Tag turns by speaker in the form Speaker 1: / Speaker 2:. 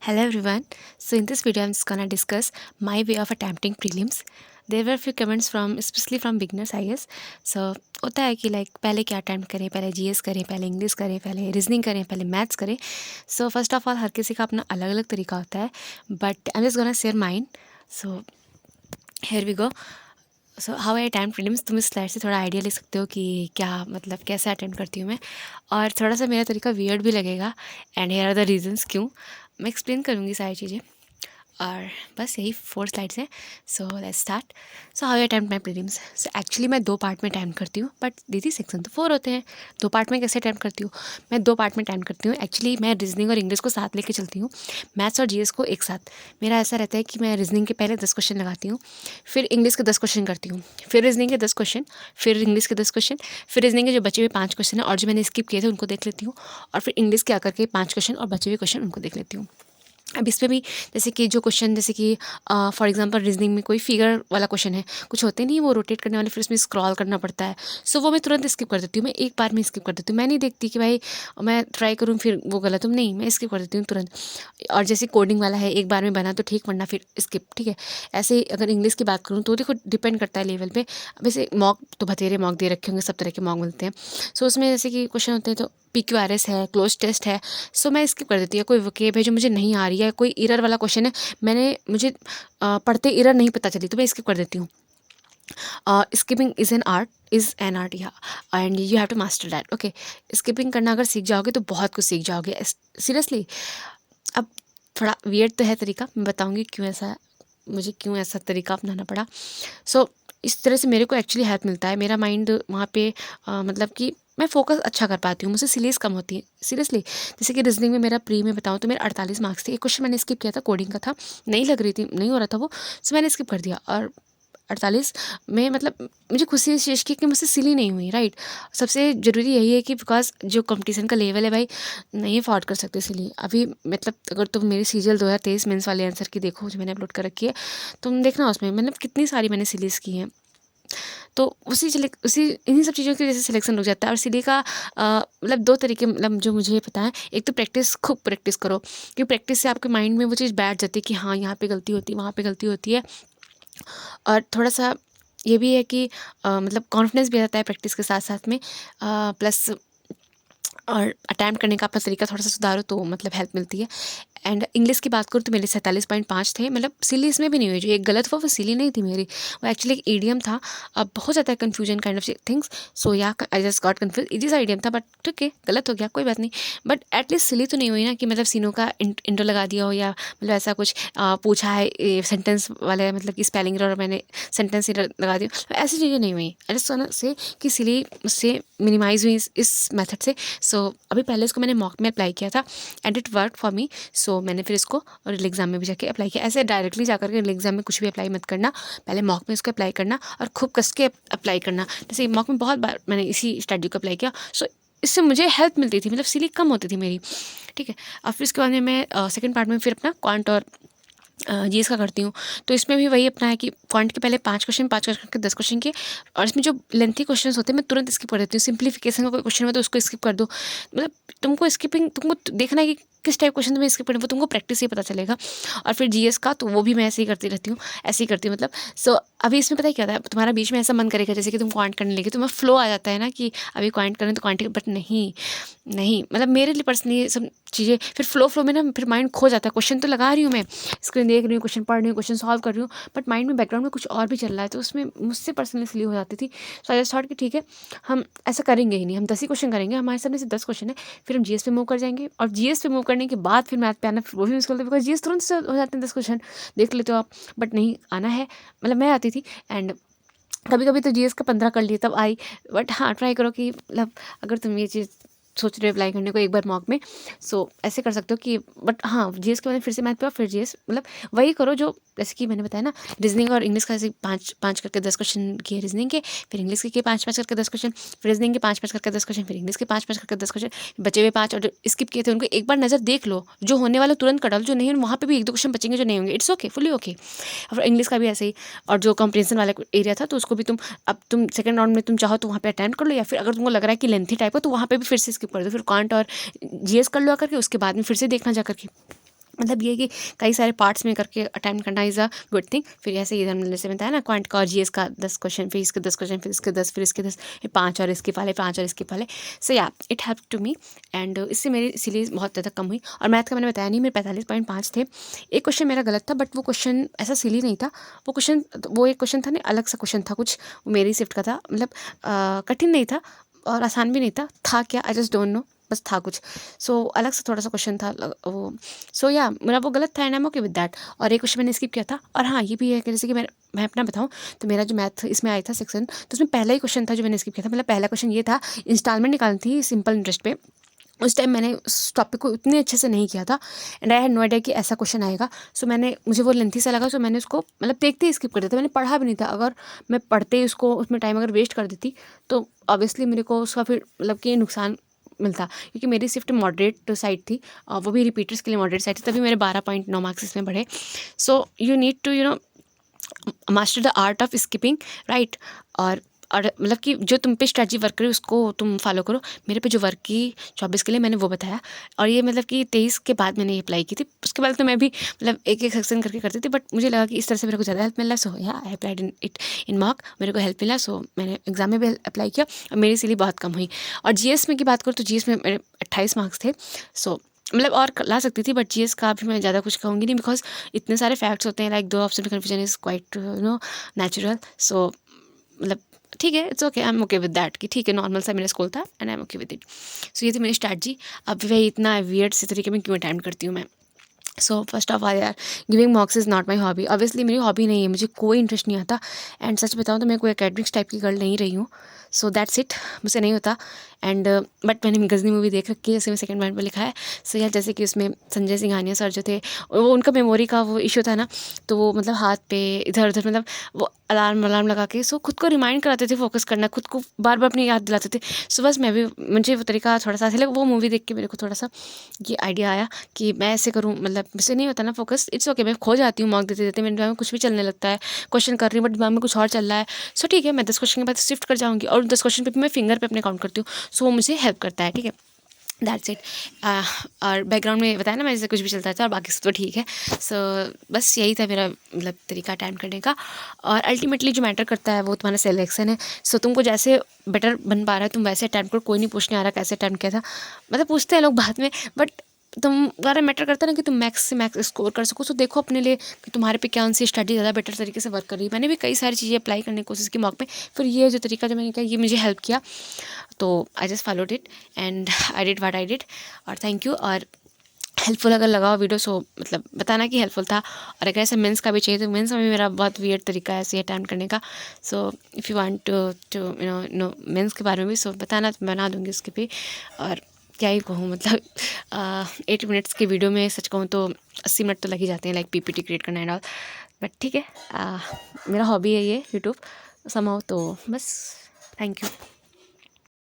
Speaker 1: Hello everyone. So in this video I'm just gonna discuss my way of attempting prelims. There were a few comments from especially from beginners I guess. So होता है कि like पहले क्या attempt करें, पहले GS करें, पहले English करें, पहले रीजनिंग करें, पहले मैथ्स करें. सो फर्स्ट ऑफ ऑल हर किसी का अपना अलग अलग तरीका होता है, but I am just gonna share mind. So here we go. So how I attempt prelims. तुम इस स्लाइड से थोड़ा आइडिया ले सकते हो कि क्या मतलब कैसे अटैम्प्ट करती हूँ मैं, और थोड़ा सा मेरा तरीका वियर्ड भी लगेगा. And here are the reasons क्यों. मैं एक्सप्लेन करूँगी सारी चीज़ें, और बस यही 4 स्लाइड्स हैं. So let's start. So how I attempt my prelims. So actually मैं 2 पार्ट में अटैम्प्ट करती हूँ, बट दीदी सेक्शन तो 4 होते हैं. 2 पार्ट में कैसे अटैम्प्ट करती हूँ. मैं 2 पार्ट में अटैम्प्ट करती हूँ. एक्चुअली मैं रीजनिंग और इंग्लिश को साथ लेके चलती हूँ, मैथ्स और जीएस को एक साथ. मेरा ऐसा रहता है कि मैं रीजनिंग के पहले 10 क्वेश्चन लगाती हूँ, फिर इंग्लिश के 10 क्वेश्चन करती हूँ, फिर रीजनिंग के 10 क्वेश्चन, फिर इंग्लिश के 10 क्वेश्चन, फिर रीजनिंग के जो बचे हुए 5 क्वेश्चन हैं और जो मैंने स्किप किए थे उनको देख लेती हूँ, और फिर इंग्लिश के आकर के 5 क्वेश्चन और बचे हुए क्वेश्चन उनको देख लेती हूँ. अब इसमें भी जैसे कि जो क्वेश्चन, जैसे कि फॉर एग्जांपल रीजनिंग में कोई फिगर वाला क्वेश्चन है, कुछ होते नहीं वो रोटेट करने वाले, फिर उसमें स्क्रॉल करना पड़ता है. सो वो मैं तुरंत स्किप कर देती हूँ. मैं एक बार में स्किप कर देती हूँ. मैं नहीं देखती कि भाई मैं ट्राई करूँ फिर वो गलत हो, नहीं, मैं स्किप कर देती हूँ तुरंत. और जैसे कोडिंग वाला है, एक बार में बना तो ठीक, वरना फिर स्किप. ठीक है. ऐसे ही अगर इंग्लिश की बात करूँ तो देखो डिपेंड करता है लेवल पे. वैसे मॉक तो बथेरे मॉक दे रखे होंगे, सब तरह के मॉक मिलते हैं. सो उसमें जैसे कि क्वेश्चन होते हैं तो PQRS है, क्लोज टेस्ट है, सो मैं स्किप कर देती हूँ. कोई वोकेब है जो मुझे नहीं आ रही है, कोई एरर वाला क्वेश्चन है, मुझे पढ़ते एरर नहीं पता चली, तो मैं स्किप कर देती हूँ. Skipping is an art, ya and you have to master that. Okay. Skipping करना अगर सीख जाओगे तो बहुत कुछ सीख जाओगे, सीरियसली. अब थोड़ा वियर्ड तो है तरीका, मैं बताऊँगी क्यों ऐसा तरीका अपनाना पड़ा. सो इस तरह से मेरे को एक्चुअली हेल्प मिलता है. मेरा माइंड वहाँ पे मतलब कि मैं फोकस अच्छा कर पाती हूँ, मुझसे सिलीज कम होती है, सीरियसली. जैसे कि रीजनिंग में मेरा प्री में बताऊँ तो मेरा 48 मार्क्स थे. एक क्वेश्चन मैंने स्किप किया था, कोडिंग का था, नहीं लग रही थी, नहीं हो रहा था वो, सो मैंने स्किप कर दिया. और 48 में मतलब मुझे खुशी इस चीज़ की कि मुझसे सिली नहीं हुई, राइट. सबसे ज़रूरी यही है कि बिकॉज जो कंपटीशन का लेवल है भाई, नहीं अफोर्ड कर सकते सिली अभी. मतलब अगर तुम मेरी सीरियल 2023 मेंस वाले आंसर की देखो जो मैंने अपलोड कर रखी है, तुम देखना उसमें मतलब कितनी सारी मैंने सीरीज़ की हैं. तो उसी इन्हीं सब चीज़ों की वजह से सिलेक्शन रुक जाता है. और सीढ़ी का मतलब 2 तरीके, मतलब जो मुझे पता है. एक तो प्रैक्टिस, खूब प्रैक्टिस करो, क्योंकि प्रैक्टिस से आपके माइंड में वो चीज़ बैठ जाती है कि हाँ यहाँ पे गलती होती है, वहाँ पे गलती होती है. और थोड़ा-सा ये भी है कि मतलब कॉन्फिडेंस भी आता है प्रैक्टिस के साथ-साथ में, प्लस और अटेम्प्ट करने का अपना तरीका थोड़ा-सा सुधारो तो मतलब हेल्प मिलती है. एंड इंग्लिश की बात करूँ तो मेरे 47.5 थे. मतलब सिली इसमें भी नहीं हुई, जो एक गलत हुआ वो सिली नहीं थी मेरी, वो एक्चुअली एक ईडियम था. अब बहुत ज़्यादा कन्फ्यूजन काइंड ऑफ थिंग्स. सो या I just got confuse, easy सा ईडियम था, बट ठीक है, गलत हो गया, कोई बात नहीं. बट एटलीस्ट सिली तो नहीं हुई ना कि मतलब सीनों का इंट्रो लगा दिया हो, या मतलब ऐसा कुछ पूछा है सेंटेंस वाले, मतलब कि स्पेलिंग एरर और मैंने सेंटेंस एरर लगा दिया, तो ऐसी चीज़ें नहीं हुई. आई जस्ट से कि सिली मुझसे मिनिमाइज हुई इस मेथड से. सो अभी पहले इसको मैंने मॉक में अप्लाई किया था and it work for me. So मैंने फिर इसको रियल एग्ज़ाम में भी जाके अप्लाई किया. ऐसे डायरेक्टली जाकर के रियल एग्ज़ाम में कुछ भी अप्लाई मत करना, पहले मॉक में इसको अप्लाई करना और खूब कस के अप्लाई करना. जैसे मॉक में बहुत बार मैंने इसी स्टडी को अप्लाई किया, सो इससे मुझे हेल्प मिलती थी, मतलब सिली कम होती थी मेरी. ठीक है. और फिर इसके बाद में मैं सेकेंड पार्ट में फिर अपना क्वांट और जीएस का करती हूँ. तो इसमें भी वही अपना है कि क्वांट के पहले 5 क्वेश्चन के 10 क्वेश्चन के, और इसमें जो लेंथी क्वेश्चन होते हैं मैं तुरंत स्किप कर देती हूँ. सिंप्लीफिकेशन का कोई क्वेश्चन हो तो उसको स्किप कर दो. मतलब तुमको देखना है कि किस टाइप क्वेश्चन तुम्हें स्किप करना है, वो तुमको प्रैक्टिस से ही पता चलेगा. और फिर जीएस का तो वो भी मैं ऐसे ही करती रहती हूँ, ऐसे ही करती हूँ मतलब. सो अभी इसमें पता है क्या होता है, तुम्हारा बीच में ऐसा मन करेगा जैसे कि तुम क्वांट करने लगे, तुम्हें फ्लो आ जाता है ना कि अभी क्वांट करें तो क्वांट, बट नहीं, नहीं, मतलब मेरे लिए पर्सनली ये सब चीज़ें फिर फ्लो में ना फिर माइंड खो जाता है. क्वेश्चन तो लगा रही हूँ मैं, स्क्रीन देख रही हूँ, क्वेश्चन पढ़ रही हूँ, क्वेश्चन सॉल्व कर रही हूँ, बट माइंड में बैकग्राउंड में कुछ और भी चल रहा है, तो उसमें मुझसे पर्सनली इसलिए हो जाती थी. सो आई जस्ट थॉट कि ठीक है, हम ऐसा करेंगे ही नहीं, हम 10 ही क्वेश्चन करेंगे, हमारे सामने से 10 क्वेश्चन है, फिर हम जीएस पे मूव कर जाएंगे. और जीएस पे मूव करने के बाद फिर मैथ पे आना वो भी मुश्किल होता है, बिकॉज जीएस तुरंत से हो जाते हैं 10 क्वेश्चन, देख लेते हो आप, बट नहीं आना है. मतलब मैं आती थी एंड कभी कभी तो जीएस का 15 कर लिए तब आई. बट हाँ, ट्राई करो कि मतलब अगर तुम ये चीज़ सोच रहे हो अप्लाई करने को एक बार मॉक में, सो ऐसे कर सकते हो कि, बट हाँ, जीएस के बाद फिर से मैथ पे और फिर जीएस, मतलब वही करो जो जैसे कि मैंने बताया ना, रीजनिंग और इंग्लिश का ऐसे 5 करके 10 क्वेश्चन किए रीजनिंग के, फिर इंग्लिश के 5 करके 10 क्वेश्चन, फिर रीजनिंग के 5 करके 10 क्वेश्चन, फिर इंग्लिश के 5 करके 10 क्वेश्चन, बचे हुए 5 और जो स्किप किए थे उनको एक बार नज़र देख लो, जो होने वाला तुरंत कर डालो, जो नहीं वहाँ पे भी 1-2 क्वेश्चन बचेंगे जो नहीं होंगे, इट्स ओके, फुली ओके. और इंग्लिश का भी ऐसे ही. और जो कॉम्प्रिहेंशन वाला एरिया था तो उसको भी तुम सेकंड राउंड में तुम चाहो तो वहाँ पे अटेम्प्ट कर लो, या फिर अगर तुमको लग रहा है कि लेंथी टाइप है तो वहाँ पे भी फिर से स्किप कर दो, फिर क्वांट और जीएस कर लो आकर के, उसके बाद में फिर से देखना जा करके. मतलब ये कि कई सारे पार्ट्स में करके अटेम्प्ट करना इज़ अ गुड थिंग। फिर ऐसे ही हमने जैसे बताया ना क्वांट का और जीएस का 10 क्वेश्चन, फिर इसके 10 क्वेश्चन, फिर इसके 10, फिर इसके 10, फिर 5 और इसके वाले 5 और इसके वाले। So ya it help to me and इससे मेरी इसीलिए बहुत ज़्यादा कम हुई। और मैथ का मैंने बताया नहीं, मेरे 45.5 थे। एक क्वेश्चन मेरा गलत था, बट वो क्वेश्चन ऐसा सिली नहीं था। वो एक क्वेश्चन था ना, अलग सा क्वेश्चन था कुछ, वो मेरी शिफ्ट का था। मतलब कठिन नहीं था और आसान भी नहीं था क्या, आई जस्ट डोंट नो, बस था कुछ। सो अलग से थोड़ा सा क्वेश्चन था वो। सो या मेरा वो गलत था and I am okay with that. और एक क्वेश्चन मैंने स्किप किया था। और हाँ, ये भी है कि जैसे कि मैं अपना बताऊँ, तो मेरा जो मैथ इसमें आया था सेक्शन, तो उसमें पहला ही क्वेश्चन था जो मैंने स्किप किया था। मतलब पहला क्वेश्चन ये था, इंस्टॉलमेंट निकालनी थी सिंपल इंटरेस्ट पे। उस टाइम मैंने उस टॉपिक को उतने अच्छे से नहीं किया था and I had no idea कि ऐसा क्वेश्चन आएगा। सो मुझे वो लेंथी सा लगा, सो मैंने उसको मतलब देखते ही स्किप कर दिया था। मैंने पढ़ा भी नहीं था। अगर मैं पढ़ते ही उसको उसमें टाइम अगर वेस्ट कर देती तो ऑब्वियसली मेरे को उसका फिर मतलब कि नुकसान मिलता, क्योंकि मेरी शिफ्ट मॉडरेट साइड थी और वो भी रिपीटर्स के लिए मॉडरेट साइड थी, तभी मेरे 12.9 मार्क्स इसमें बढ़े। So you need to master the art of skipping, right. और मतलब कि जो तुम पे स्ट्रेटजी वर्क करे उसको तुम फॉलो करो। मेरे पे जो वर्क की 24 के लिए मैंने वो बताया, और ये मतलब कि 23 के बाद मैंने ये अप्लाई की थी। उसके बाद तो मैं भी मतलब एक एक सेक्शन करके करती थी, बट मुझे लगा कि इस तरह से मेरे को ज़्यादा हेल्प मिला। सो या I applied in it in mock, मेरे को हेल्प मिला। सो मैंने एग्जाम में भी अप्लाई किया और मेरी इसीलिए बहुत कम हुई। और जीएस में की बात करूँ तो जीएस में मेरे 28 मार्क्स थे। सो मतलब और ला सकती थी, बट जीएस का भी मैं ज़्यादा कुछ कहूँगी नहीं, बिकॉज इतने सारे फैक्ट्स होते हैं, like 2 option confusion is quite natural. So मतलब ठीक है, it's okay, I am okay with that कि ठीक है, नॉर्मल सा मेरा स्कूल था and I am okay with it. So ये थी मेरी स्ट्रैटेजी। अब वही इतना वियर्ड से तरीके में क्यों अटैम्प्ट करती हूँ मैं। सो फर्स्ट ऑफ ऑल यार, giving मॉक्स is not my hobby. Obviously मेरी हॉबी नहीं है, मुझे कोई इंटरेस्ट नहीं आता। एंड सच बताऊँ तो मैं कोई एकेडमिक्स टाइप की गर्ल नहीं रही हूँ। सो दैट्स इट, मुझसे नहीं होता। एंड बट मैंने गजनी मूवी देख रखी है, जैसे में सेकंड पॉइंट पर लिखा है। सो यार जैसे कि उसमें संजय सिंघानिया सर जो थे, वो उनका मेमोरी का वो इशू था ना, तो वो मतलब हाथ पे इधर उधर मतलब वो अलार्म अलार्म लगा के सो खुद को रिमाइंड कराते थे, फोकस करना, खुद को बार बार अपनी याद दिलाते थे। सो बस मैं भी, मुझे वो तरीका थोड़ा सा लगा, वो मूवी देख के मेरे को थोड़ा सा ये आइडिया आया कि मैं ऐसे करूँ। मतलब मुझसे नहीं होता ना फोकस, इट्स ओके, मैं खो जाती हूँ मॉक देते देते, मेरे दिमाग में कुछ भी चलने लगता है। क्वेश्चन कर रही हूँ बट दिमाग में कुछ और चल रहा है। सो ठीक है, मैं 10 क्वेश्चन के बाद शिफ्ट कर जाऊँगी और 10 क्वेश्चन पे भी मैं फिंगर पे अपने काउंट करती हूँ। सो वो मुझे हेल्प करता है, ठीक है, दैट्स इट। और बैकग्राउंड में बताया ना मैं, जैसे कुछ भी चलता था और बाकी सब तो ठीक है। सो बस यही था मेरा मतलब तरीका अटैम्प्ट करने का। और अल्टीमेटली जो मैटर करता है वो तुम्हारा सिलेक्शन है। सो तुमको जैसे बेटर बन पा रहा है तुम वैसे अटैम्प्ट करो, कोई नहीं पूछने आ रहा कैसे अटैम्प्ट किया था। मतलब पूछते हैं लोग बाद में, बट तुम्हारा मैटर करता है ना कि तुम मैक्स से मैक्स स्कोर कर सको। सो देखो अपने लिए कि तुम्हारे पे कौन सी स्टडी ज़्यादा बेटर तरीके से वर्क कर रही है। मैंने भी कई सारी चीज़ें अप्लाई करने की कोशिश की मॉक में, फिर ये जो तरीका जो मैंने किया ये मुझे हेल्प किया। तो I just followed it and I did what I did. और थैंक यू। और हेल्पफुल अगर लगा हो वीडियो, सो मतलब बताना कि हेल्पफुल था। और अगर ऐसे मेंस का भी चाहिए तो मेंस में भी मेरा बहुत वियर्ड तरीका है ऐसे अटैम्प्ट करने का। So if you want to know mains के बारे में भी, सो बताना, तो बना दूँगी उसके भी। और क्या ही कहूँ, मतलब 8 मिनट्स की वीडियो में सच कहूँ तो 80 मिनट तो लग ही जाते हैं, लाइक पीपीटी क्रिएट करना एंड ऑल। बट ठीक है, मेरा हॉबी है ये यूट्यूब समहाउ, तो बस थैंक यू।